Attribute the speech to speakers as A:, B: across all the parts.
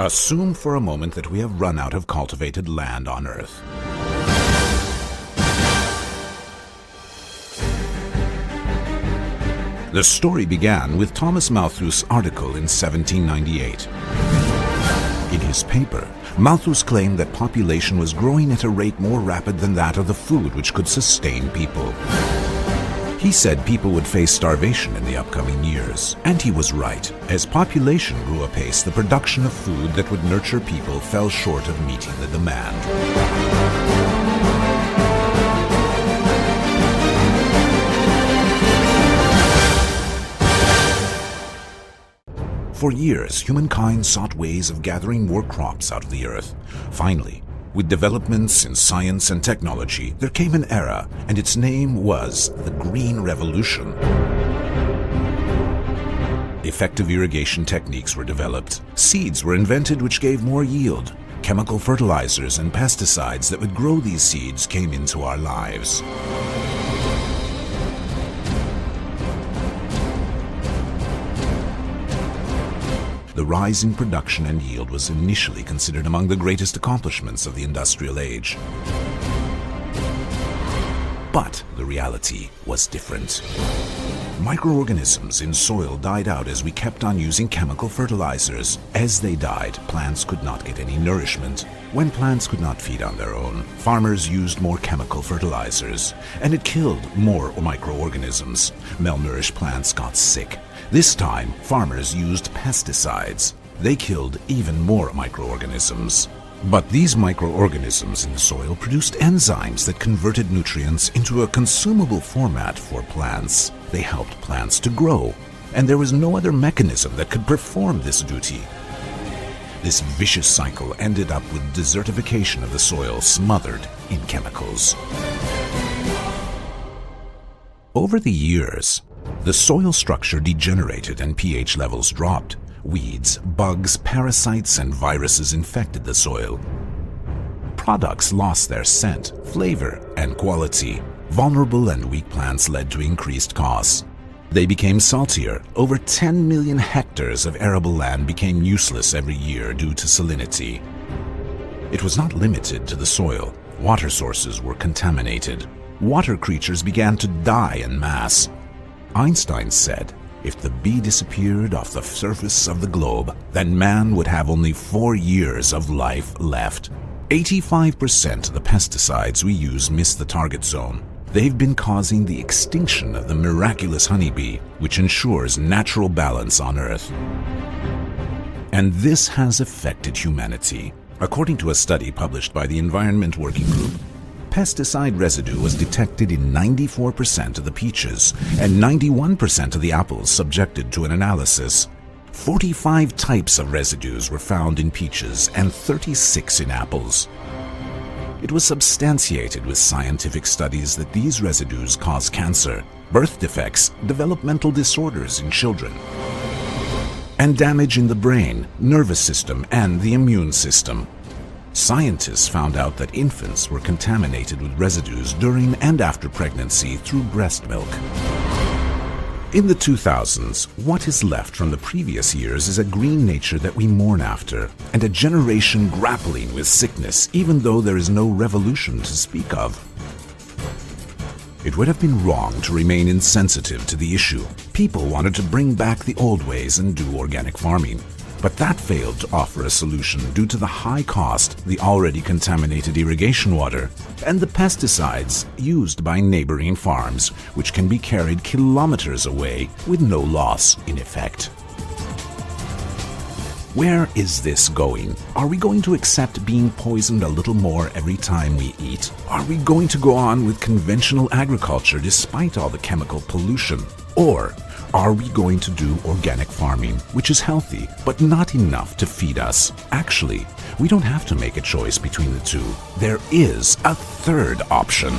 A: Assume for a moment that we have run out of cultivated land on Earth. The story began with Thomas Malthus' article in 1798. In his paper, Malthus claimed that population was growing at a rate more rapid than that of the food which could sustain people. He said people would face starvation in the upcoming years, and he was right. As population grew apace, the production of food that would nurture people fell short of meeting the demand. For years, humankind sought ways of gathering more crops out of the earth. Finally, with developments in science and technology, there came an era, and its name was the Green Revolution. Effective irrigation techniques were developed. Seeds were invented which gave more yield. Chemical fertilizers and pesticides that would grow these seeds came into our lives. The rise in production and yield was initially considered among the greatest accomplishments of the industrial age. But the reality was different. Microorganisms in soil died out as we kept on using chemical fertilizers. As they died, plants could not get any nourishment. When plants could not feed on their own, farmers used more chemical fertilizers, and it killed more microorganisms. Malnourished plants got sick. This time, farmers used pesticides. They killed even more microorganisms. But these microorganisms in the soil produced enzymes that converted nutrients into a consumable format for plants. They helped plants to grow, and there was no other mechanism that could perform this duty. This vicious cycle ended up with desertification of the soil smothered in chemicals. Over the years, the soil structure degenerated and pH levels dropped. Weeds, bugs, parasites, and viruses infected the soil. Products lost their scent, flavor, and quality. Vulnerable and weak plants led to increased costs. They became saltier. Over 10 million hectares of arable land became useless every year due to salinity. It was not limited to the soil. Water sources were contaminated. Water creatures began to die en masse. Einstein said, if the bee disappeared off the surface of the globe, then man would have only 4 years of life left. 85% of the pesticides we use miss the target zone. They've been causing the extinction of the miraculous honeybee, which ensures natural balance on Earth. And this has affected humanity. According to a study published by the Environment Working Group, pesticide residue was detected in 94% of the peaches and 91% of the apples subjected to an analysis. 45 types of residues were found in peaches and 36 in apples. It was substantiated with scientific studies that these residues cause cancer, birth defects, developmental disorders in children, and damage in the brain, nervous system, and the immune system. Scientists found out that infants were contaminated with residues during and after pregnancy through breast milk. In the 2000s, what is left from the previous years is a green nature that we mourn after, and a generation grappling with sickness even though there is no revolution to speak of. It would have been wrong to remain insensitive to the issue. People wanted to bring back the old ways and do organic farming. But that failed to offer a solution due to the high cost, the already contaminated irrigation water, and the pesticides used by neighboring farms, which can be carried kilometers away with no loss in effect. Where is this going? Are we going to accept being poisoned a little more every time we eat? Are we going to go on with conventional agriculture despite all the chemical pollution? Or are we going to do organic farming, which is healthy, but not enough to feed us? Actually, we don't have to make a choice between the two. There is a third option.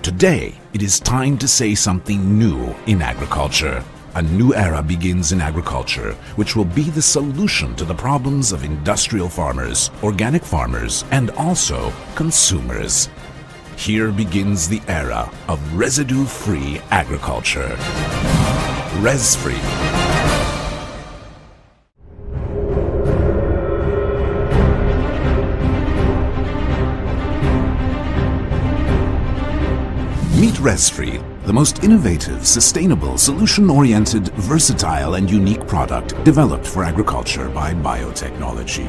A: Today, it is time to say something new in agriculture. A new era begins in agriculture, which will be the solution to the problems of industrial farmers, organic farmers, and also consumers. Here begins the era of residue-free agriculture. RezFree. RezFree, the most innovative, sustainable, solution-oriented, versatile, and unique product developed for agriculture by biotechnology.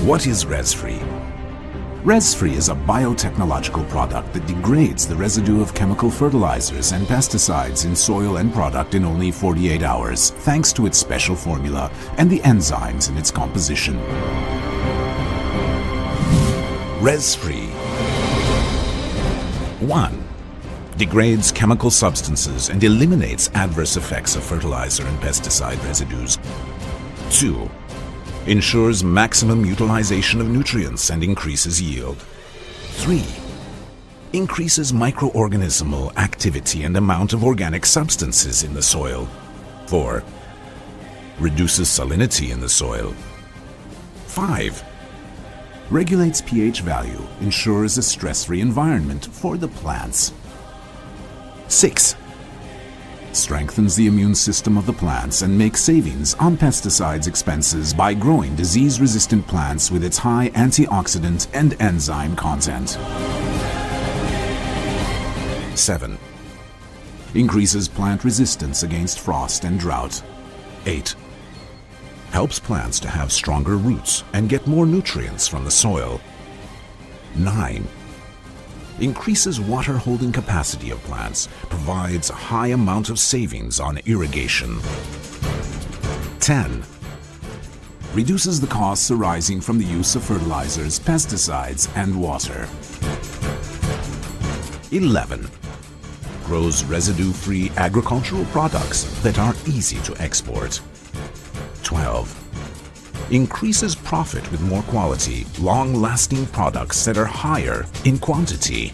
A: What is RezFree? RezFree is a biotechnological product that degrades the residue of chemical fertilizers and pesticides in soil and product in only 48 hours, thanks to its special formula and the enzymes in its composition. RezFree 1. Degrades chemical substances and eliminates adverse effects of fertilizer and pesticide residues. 2. Ensures maximum utilization of nutrients and increases yield. 3. Increases microorganismal activity and amount of organic substances in the soil. 4. Reduces salinity in the soil. 5. Regulates pH value, ensures a stress-free environment for the plants. 6. Strengthens the immune system of the plants and makes savings on pesticides expenses by growing disease-resistant plants with its high antioxidant and enzyme content. 7. Increases plant resistance against frost and drought. 8. Helps plants to have stronger roots and get more nutrients from the soil. 9. Increases water holding capacity of plants, provides a high amount of savings on irrigation. 10. Reduces the costs arising from the use of fertilizers, pesticides, and water. 11. Grows residue-free agricultural products that are easy to export. 12. Increases profit with more quality, long-lasting products that are higher in quantity.